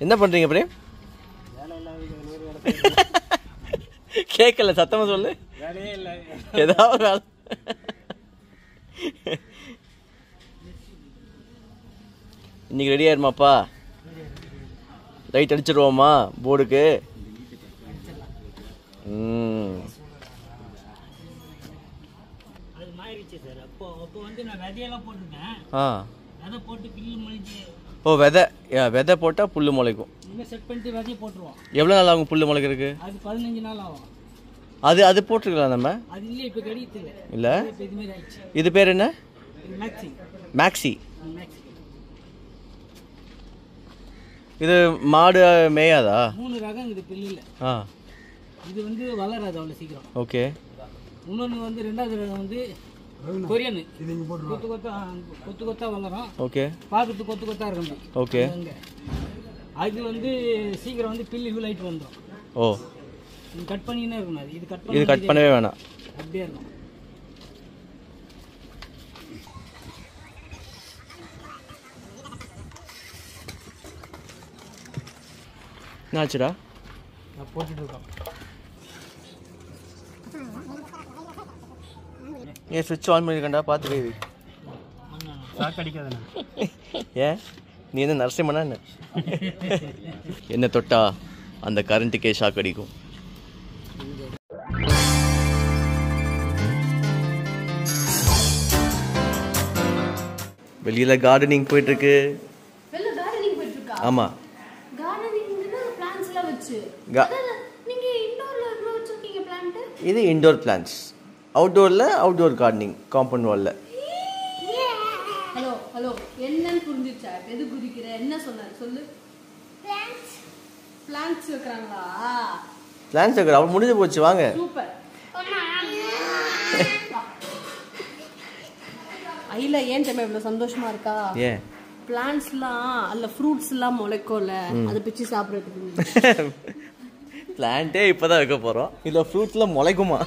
என்ன பண்றீங்க பிரேம்? கேட்கல, சத்தமா சொல்லு. ஏதாவது வேலை. இன்னைக்கு ரெடி ஆயிருமாப்பா? லைட் அடிச்சிருவோமா போர்டுக்கு? ஓ, விதை போட்டா புல்லு முளைக்கும். எவ்வளோ நாள் ஆகும் புல்லு முளைக்கிறதுக்கு? 15 நாள் ஆகும். அது போட்டுருக்கலாம் நம்ம. இல்ல, இது பேர் என்ன? மேக்ஸி. இது மாடு மேயாதா? 3 ரகம் இது பில்லுல. இது வந்து வளராது அவ்வளவு சீக்கிரம். ஓகே. இன்னொன்னு வந்து ரெண்டாவது ரகம் வந்து கொரியன். இது இங்க போடுறோம். கொத்து கொத்தா வளரும். ஓகே. பாக்குறது கொத்து கொத்தா இருக்கும். ஓகே. அது வந்து சீக்கிரம் வந்து பில்லு ஹூல் ஆயிட்டு வந்துரும். ஓ, இது கட் பண்ணினே இருக்கணும். இது கட் பண்ணவே வேணாம். அப்படியே இருக்கும். என்னாச்சுடா? நான் போட்டுட்டு இருக்கோம். ஏன் சுவிட்ச் ஆன் பண்ணிருக்கண்டா? பார்த்து வை. ஷாக் அடிக்காதண்ணா. ஏன் நீ என்ன நரசிம்மனா என்ன? என்ன தொட்டா அந்த கரண்ட்டுக்கே ஷாக் அடிக்கும். வெளியில கார்டனிங் போயிட்டு இருக்கு. ஆமா, இது indoor plans. Outdoor gardening compound வால்ல. ஹலோ ஹலோ, என்னன்னு புரிஞ்சிச்சா? எது குதிக்கிற? என்ன சொன்னாரு சொல்லு. பிளான்ஸ் வைக்கறாங்களா? பிளான்ஸ் வைக்கற அவ முடிஞ்சு போச்சு. வாங்க. சூப்பர். ஐல ஏன் தெரியுமா இவ்வளவு சந்தோஷமா இருக்கா? ஏன்? பிளான்ட்ஸ்லாம் அல்ல ஃப்ரூட்ஸ்லாம் முளைக்கும்ல, அதை பிச்சு சாப்பிடுறதுக்கு. பிளான்ட்டே இப்பதான் வைக்க போறோம். இல்ல ஃப்ரூட்ஸ்லாம் முளைக்குமா?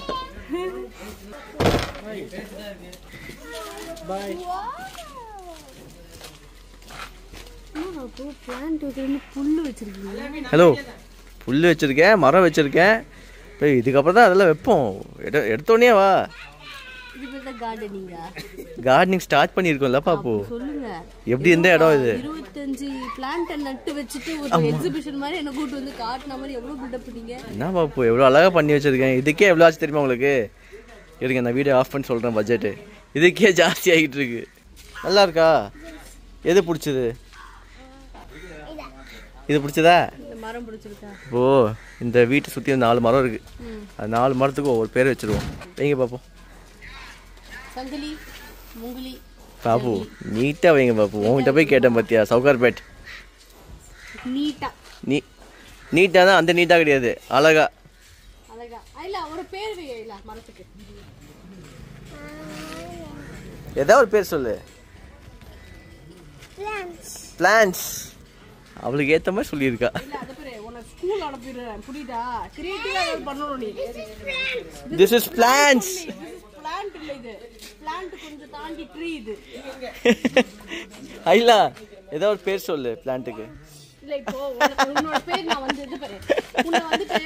பாய். அப்போ பிளான்ட் வைக்கிறேன்னு புல்லு வச்சிருக்கீங்க? ஹலோ, புல்லு வச்சிருக்கேன், மரம் வச்சிருக்கேன். இதுக்கப்புறம் தான் அதெல்லாம் வைப்போம். எடுத்தோடனே வா. கார்டனிங் ஸ்டார்ட் பண்ணிருக்கோம்ல பாப்பு. சொல்லுங்க, எப்படி இந்த இடம் இது? 25 பிளான்ட் நட்டு வச்சிட்டு ஒரு எக்ஸிபிஷன் மாதிரி என்ன கூட்டி வந்து காட்டுன மாதிரி எவ்வளவு பில்டப் பண்ணீங்க? என்ன பாப்பு, எவ்வளவு அழகா பண்ணி வச்சிருக்கேன். இதுக்கே எவ்வளவு ஆச்சு தெரியுமா உங்களுக்கு? இருங்க, நான் வீடியோ ஆஃப் பண்ணி சொல்றேன். பட்ஜெட் இதுக்கே ஜாஸ்தி ஆகிட்டு இருக்கு. நல்லா இருக்கா? எது பிடிச்சது? இது பிடிச்சதா? இந்த மரம் பிடிச்சிருக்கா? ஓ, இந்த வீட்டை சுற்றி 4 மரம் இருக்கு. அது 4 மரத்துக்கு ஒவ்வொரு பேர் வச்சிருவோம். வைங்க பாப்போம். சங்கிலி, முங்கிலி. பாப்பு நீட்டா வைங்க பாப்பு. உங்ககிட்ட போய் கேட்டேன் பாத்தியா? சவுகார்பேட். நீட்டா தான், அந்த நீட்டா கிடையாது. அழகா அழகா. இல்ல ஒரு பேர் வை. இல்ல மரத்துக்கு ஏதாவது ஒரு பேர் சொல்லு. பிளான்ஸ். அவளுக்கு ஏத்த மாதிரி சொல்லியிருக்கா. இல்ல அத பேரு உனக்கு ஸ்கூல் அனுப்பிடுறேன். புரியுதா? கிரியேட்டிவா ஏதாவது பண்ணனும் நீ. This is plants. பிளான்ட் இல்ல இது. பிளான்ட் கொஞ்சம் தாண்டி ட்ரீ இது. ஐலா, ஏதாவது ஒரு பேர் சொல்லு பிளான்ட்டுக்கு. இல்ல இப்போ உன்னோட பேர் நான் வந்து இது பாரு. உன்னை வந்துட்டு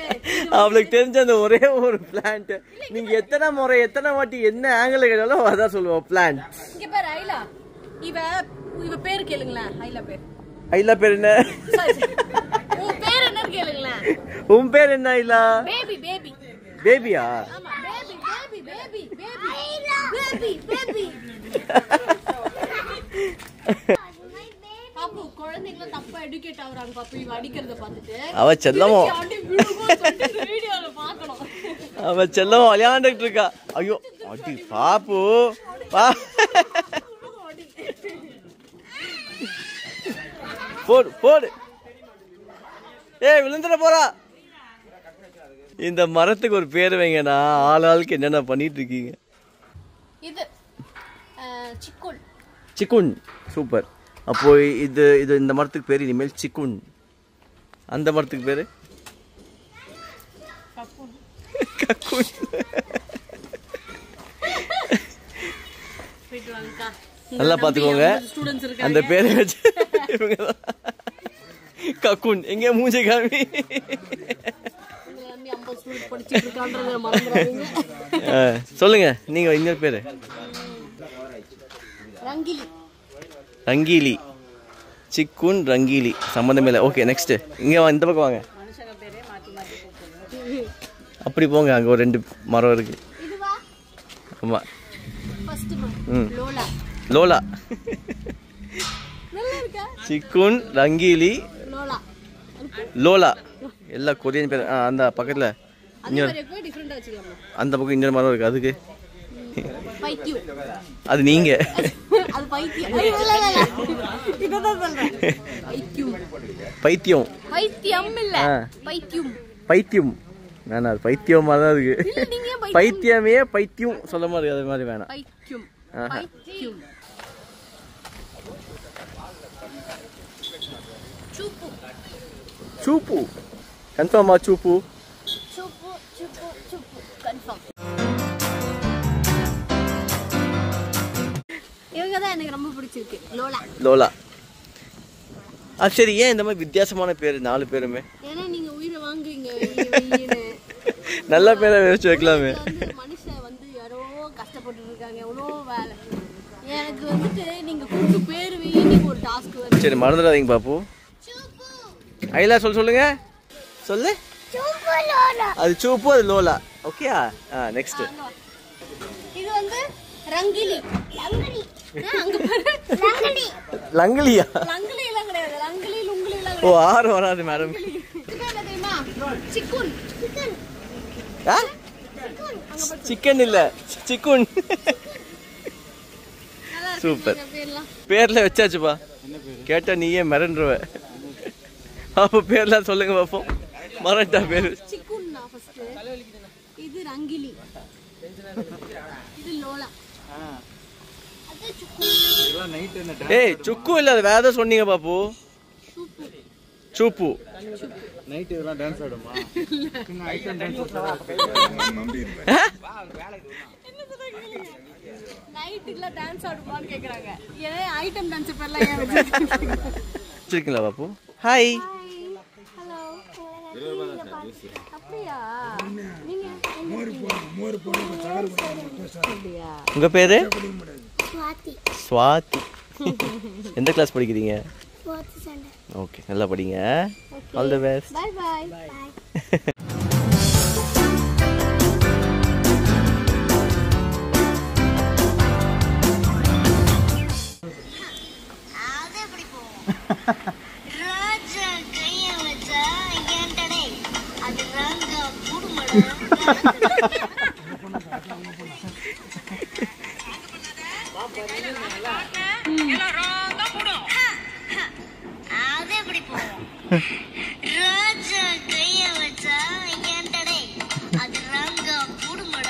அவளுக்கு தெரிஞ்ச அந்த ஒரே ஒரு பிளான்ட். நீங்க எத்தனை வாட்டி என்ன ஆங்கிள் கேட்டாலும் அதான் சொல்லுவோம் பிளான்ட். இங்க பாரு ஐலா. இவ பேர் கேளுங்களேன். ஐலா பேர். ஐலா பேர் என்ன? உன் பேர் என்னன்னு கேளுங்களேன். உன் பேர் என்ன ஐலா? பேபி. பேபியா? ஆமா, பேபி. பாப்பு குழந்தைங்க தப்பா எஜுகேட் ஆவறாங்க பாப்பு. இவ அடிக்கிறத பார்த்துட்டு அவ செல்லமோ வீடியோல பார்க்கணும். அவ செல்லமோ விளையாண்டுட்டு இருக்கா. ஐயோ அடி பாப்பு. போடு. ஏய், விழுந்துட போறா. இந்த மரத்துக்கு ஒரு பேர் வைங்கண்ணா. ஆளுக்கு என்னென்ன பண்ணிட்டு இருக்கீங்க? இது சிக்குன். சூப்பர். அப்போ இது இந்த மரத்துக்கு பேர் இனிமேல் சிக்குன். அந்த மரத்துக்கு பேரு கக்குன். நல்லா பாத்துக்கோங்க. அந்த பேரை வச்சு கக்குன் எங்கே மூஞ்சி காமி. சொல்லுங்க நீங்க இன்னொரு பேரு. ரங்கீலி. சிக்குன் ரங்கீலி சம்மந்தமே இல்லை. ஓகே நெக்ஸ்ட் இங்கே இந்த பக்கம் வாங்க. அப்படி போங்க, அங்கே ஒரு 2 மரம் இருக்கு. ஆமாம். லோலா. சிக்குன் ரங்கீலி லோலா எல்லாம் கொரியன் பேர். அந்த பக்கத்தில் இன்னொரு அந்த பக்கம் இன்னொரு மரம் இருக்கு. அதுக்கு அது நீங்க. பைத்தியம். பைத்தியம் வேணாம், அது பைத்தியமா தான் இருக்கு. பைத்தியமே பைத்தியம் சொல்ல மாதிரி அது மாதிரி வேணாம். சூப்பு கன்ஃபார்மா? சூப்பு இவங்க தான் எனக்கு ரொம்ப பிடிச்சிருக்கு. லோலா. சரி, ஏன் இந்த மாதிரி வித்தியாசமான பேர் 4 பேருமே? ஏன்னா நீங்க உயிரை வாங்குவீங்க. நல்ல பேரை வச்சு வைக்கலாமே. மனுஷன் வந்து யாரோ கஷ்டப்பட்டு இருக்காங்க, எவ்வளோ வேலை. எனக்கு வந்துட்டு நீங்க கூட்டு பேர் வைங்க ஒரு டாஸ்க் வந்து. சரி மறந்துடாதீங்க பாப்பு. ஐலா சொல்லுங்க. சொல்லு. அது சூப்பு, அது லோலா. ஓகேயா? நெக்ஸ்ட் இது வந்து ரங்கிலி. அங்க பாரு லங்கிலியா? லங்கிலி எல்லாம் கிடையாது. லங்கிலி லுங்கிலி எல்லாம். ஓ 6 வராது மேடம். இது என்ன தெரியுமா? சிக்குன். சிக்கன் இல்ல, சிக்குன். சூப்பர். பேர்ல வச்சாச்சுப்பா. கேட்டா நீயே மிரண்டுருவ. அப்ப பேர்லாம் சொல்லுங்க பாப்போம். மரண்டா பேரு. சிக்குன்னா ஃபர்ஸ்ட். இது ரங்கிலி. இது லோலா. அது சுக்கு. இதெல்லாம் நைட் என்ன? ஏய் சுக்கு இல்ல, அது வேற ஏதோ சொன்னீங்க பாப்பு. சூப்பு. நைட் இதெல்லாம் டான்ஸ் ஆடுமா? ஐட்டம் டான்ஸ் நைட் இல்ல டான்ஸ் ஆடுமான்னு கேக்குறாங்க. ஏன்னா ஐட்டம் டான்ஸ் பேர்ல ஏன் வச்சிருக்கீங்களா பாப்பு? ஹாய். ஹலோ. அப்படியா? நீங்க உங்க பேரு? ஸ்வாதி. ஸ்வாதி. எந்த கிளாஸ் படிக்கிறீங்க? 4th standard. ஓகே, நல்லா படிங்க. All the best. Bye bye. அது எப்படி போவோம்? ராஜா கைய வச்சா ஏன்டடே அது ராங்கா புடுமட. அது எப்படி போவோம்? ராஜா கைய வச்சா ஏன்டடே அது ராங்கா புடுமட.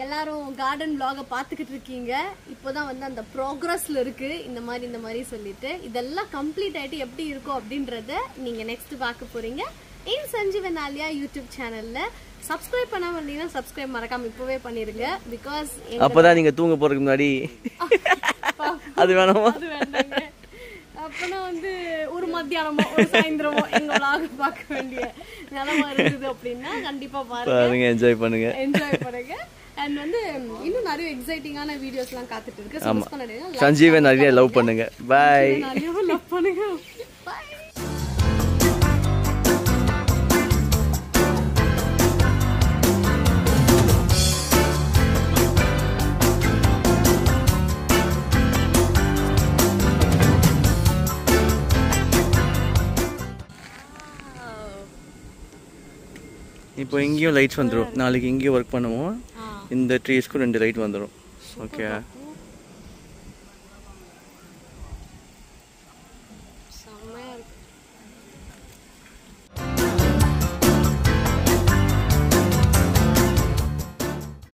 எல்லாரும் கார்டன் vlog பார்த்துக்கிட்டு இருக்கீங்க. இப்போதான் வந்து அந்த ப்ராக்ரஸ்ல இருக்கு. இந்த மாதிரி சொல்லிட்டு இதெல்லாம் கம்ப்ளீட் ஆயிட்டு எப்படி இருக்கும் அப்படின்றத நீங்க நெக்ஸ்ட் பார்க்க போறீங்க. இன் சஞ்சீவன் ஆலியா யூடியூப் சேனல்ல. சப்ஸ்கிரைப் பண்ணாம இருந்தீங்கன்னா சப்ஸ்கிரைப் மறக்காம இப்பவே பண்ணிருங்க. பிகாஸ் அப்பதான் நீங்க தூங்க போறதுக்கு முன்னாடி அது வேணாமா? அது வேண்டாங்க. அப்பனா வந்து ஒரு மத்தியானமோ ஒரு சாயந்தரமோ எங்க vlog பார்க்க வேண்டிய நிலைமை இருக்குது அப்படின்னா கண்டிப்பா பாருங்க, என்ஜாய் பண்ணுங்க. அண்ட் வந்து இன்னும் நிறைய எக்ஸைட்டிங்கான வீடியோஸ்லாம் காத்துட்டு இருக்கு. சஞ்சீவை நிறைய லவ் பண்ணுங்க. பை. நிறைய லவ் பண்ணுங்க. பை. இப்போ இங்கேயும் லைட்ஸ் வந்துடும். நாளைக்கு இங்கேயும் ஒர்க் பண்ணுவோம். இந்த ட்ரீஸ்க்கும் 2 லைட் வந்துடும். ஓகே.